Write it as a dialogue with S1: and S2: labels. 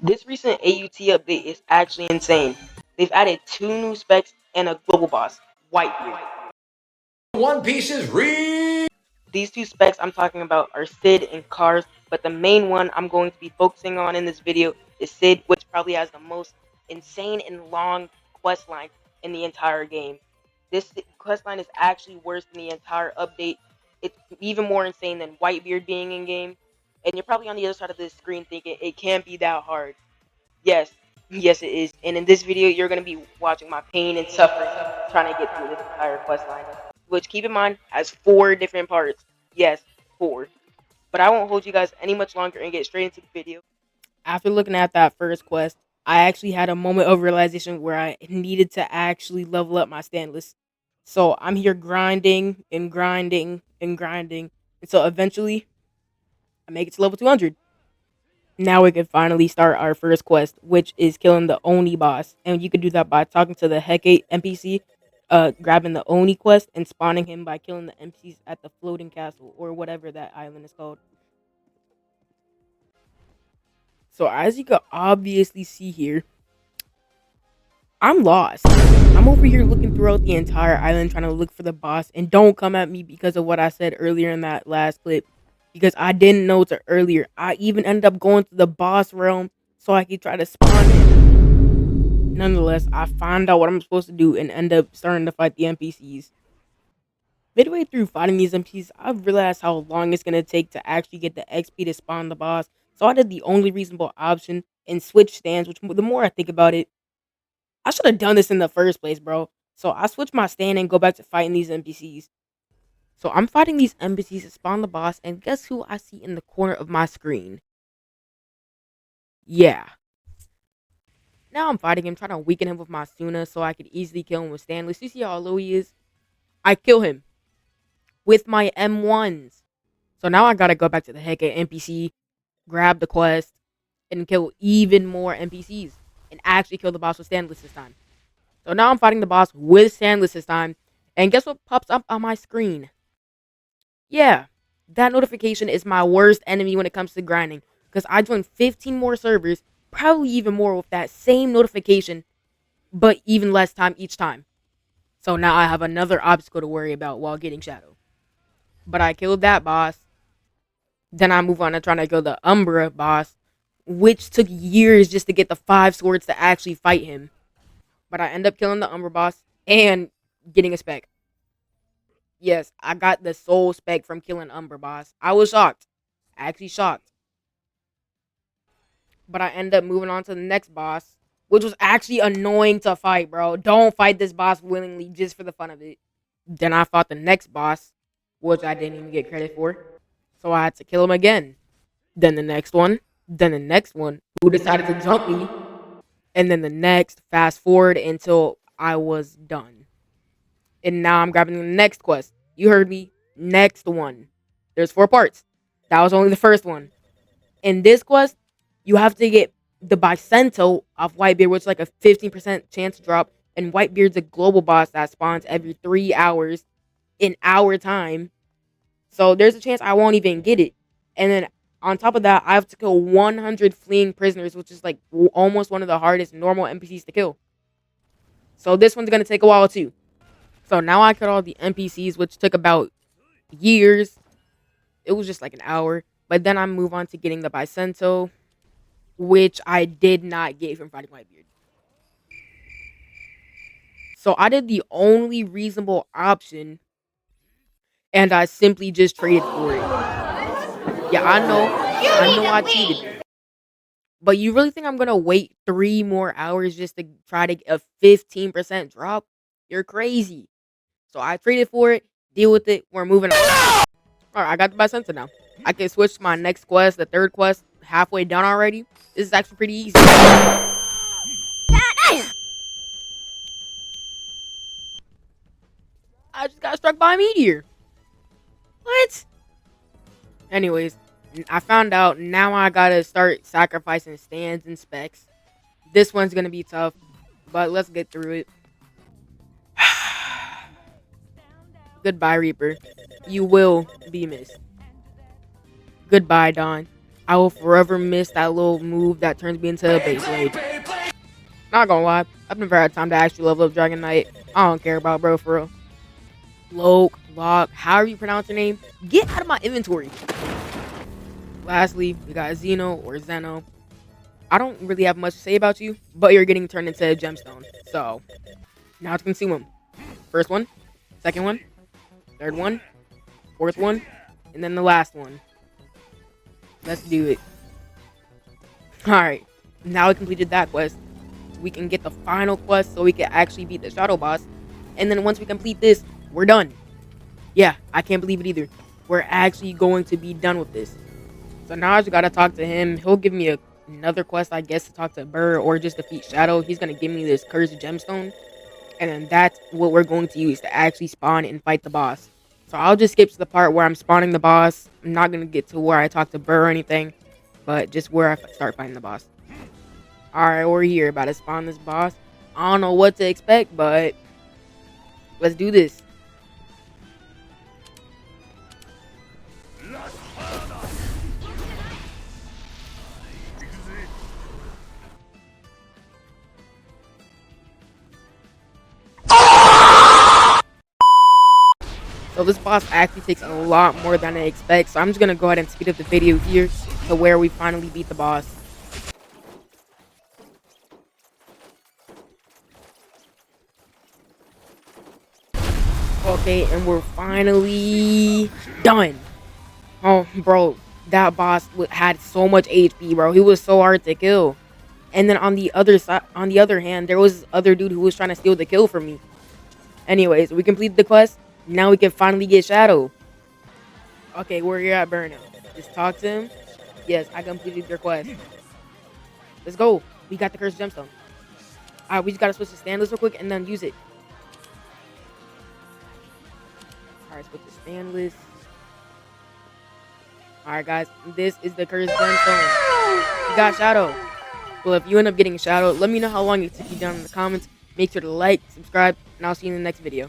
S1: This recent AUT update is actually insane. They've added 2 new specs and a global boss, Whitebeard.
S2: One Piece is real.
S1: These 2 specs I'm talking about are Sid and Cars, but the main one I'm going to be focusing on in this video is Sid, which probably has the most insane and long quest line in the entire game. This quest line is actually worse than the entire update. It's even more insane than Whitebeard being in game. And you're probably on the other side of this screen thinking it can't be that hard. Yes, yes it is. And in this video, you're going to be watching my pain and suffering trying to get through this entire quest line. Which, keep in mind, has 4 different parts. Yes, 4. But I won't hold you guys any much longer and get straight into the video. After looking at that first quest, I actually had a moment of realization where I needed to actually level up my stand list. So I'm here grinding and grinding and grinding until eventually I make it to level 200. Now we can finally start our first quest, which is killing the Oni boss. And you can do that by talking to the Hecate NPC, grabbing the Oni quest, and spawning him by killing the NPCs at the floating castle, or whatever that island is called. So as you can obviously see here, I'm lost. I'm over here looking throughout the entire island trying to look for the boss, and don't come at me because of what I said earlier in that last clip, because I didn't know till earlier. I even ended up going to the boss realm so I could try to spawn him. Nonetheless, I find out what I'm supposed to do and end up starting to fight the NPCs. Midway through fighting these NPCs, I've realized how long it's going to take to actually get the XP to spawn the boss, so I did the only reasonable option and switch stands, which the more I think about it, I should have done this in the first place, bro. So I switch my stand and go back to fighting these NPCs. So I'm fighting these NPCs to spawn the boss, and guess who I see in the corner of my screen? Yeah. Now I'm fighting him, trying to weaken him with my Suna so I could easily kill him with Stanless. You see how low he is? I kill him with my M1s. So now I gotta go back to the Hecate NPC, grab the quest, and kill even more NPCs. And actually kill the boss with Stanless this time. So now I'm fighting the boss with Sandless this time. And guess what pops up on my screen? Yeah, that notification is my worst enemy when it comes to grinding. Because I joined 15 more servers, probably even more with that same notification, but even less time each time. So now I have another obstacle to worry about while getting Shadow. But I killed that boss. Then I move on to trying to kill the Umbra boss, which took years just to get the 5 swords to actually fight him. But I end up killing the Umbra boss and getting a spec. Yes, I got the soul spec from killing Umbra boss. I was shocked. Actually shocked. But I end up moving on to the next boss, which was actually annoying to fight, bro. Don't fight this boss willingly just for the fun of it. Then I fought the next boss, which I didn't even get credit for. So I had to kill him again. Then the next one. Then the next one, who decided to jump me. And then the next, fast forward until I was done. And now I'm grabbing the next quest. You heard me. Next one. There's 4 parts. That was only the first one. In this quest, you have to get the Bicento of Whitebeard, which is like a 15% chance drop. And Whitebeard's a global boss that spawns every 3 hours in our time. So there's a chance I won't even get it. And then on top of that, I have to kill 100 fleeing prisoners, which is like almost one of the hardest normal NPCs to kill. So this one's going to take a while too. So now I killed all the NPCs, which took about years. It was just like an hour. But then I move on to getting the Bicento, which I did not get from fighting Whitebeard. So I did the only reasonable option, and I simply just traded for it. Yeah, I know I cheated. But you really think I'm going to wait 3 more hours just to try to get a 15% drop? You're crazy. So I traded for it, deal with it, we're moving on. Alright, I got the Bicento now. I can switch to my next quest, the third quest, halfway done already. This is actually pretty easy. I just got struck by a meteor. What? Anyways, I found out now I gotta start sacrificing stands and specs. This one's gonna be tough, but let's get through it. Goodbye, Reaper. You will be missed. Goodbye, Dawn. I will forever miss that little move that turns me into a Beyblade. Not gonna lie, I've never had time to actually level up Dragon Knight. I don't care about bro for real. Locke, however you pronounce your name, get out of my inventory. Lastly, we got Zeno or Zeno. I don't really have much to say about you, but you're getting turned into a gemstone. So, now to consume them. First one, second one, third one, fourth one, and then the last one. Let's do it. Alright, now we completed that quest. We can get the final quest so we can actually beat the shadow boss. And then once we complete this, we're done. Yeah, I can't believe it either. We're actually going to be done with this. So now I just gotta talk to him. He'll give me another quest, I guess, to talk to Burr or just defeat Shadow. He's gonna give me this cursed gemstone. And then that's what we're going to use to actually spawn and fight the boss. So I'll just skip to the part where I'm spawning the boss. I'm not gonna get to where I talk to Burr or anything, but just where I start fighting the boss. Alright, we're here, about to spawn this boss. I don't know what to expect, but let's do this. So this boss actually takes a lot more than I expect, so I'm just gonna go ahead and speed up the video here to where we finally beat the boss. Okay, and we're finally done. Oh, bro, that boss had so much HP, bro. He was so hard to kill. And then on the other side, on the other hand, there was this other dude who was trying to steal the kill from me. Anyways, we completed the quest. Now we can finally get Shadow. Okay, we're here at Burnout. Just talk to him. Yes, I completed your quest. Let's go. We got the cursed gemstone. Alright, we just gotta switch to standless real quick and then use it. Alright, switch to standless. Alright, guys, this is the cursed gemstone. We got Shadow. Well, if you end up getting Shadow, let me know how long it took you down in the comments. Make sure to like, subscribe, and I'll see you in the next video.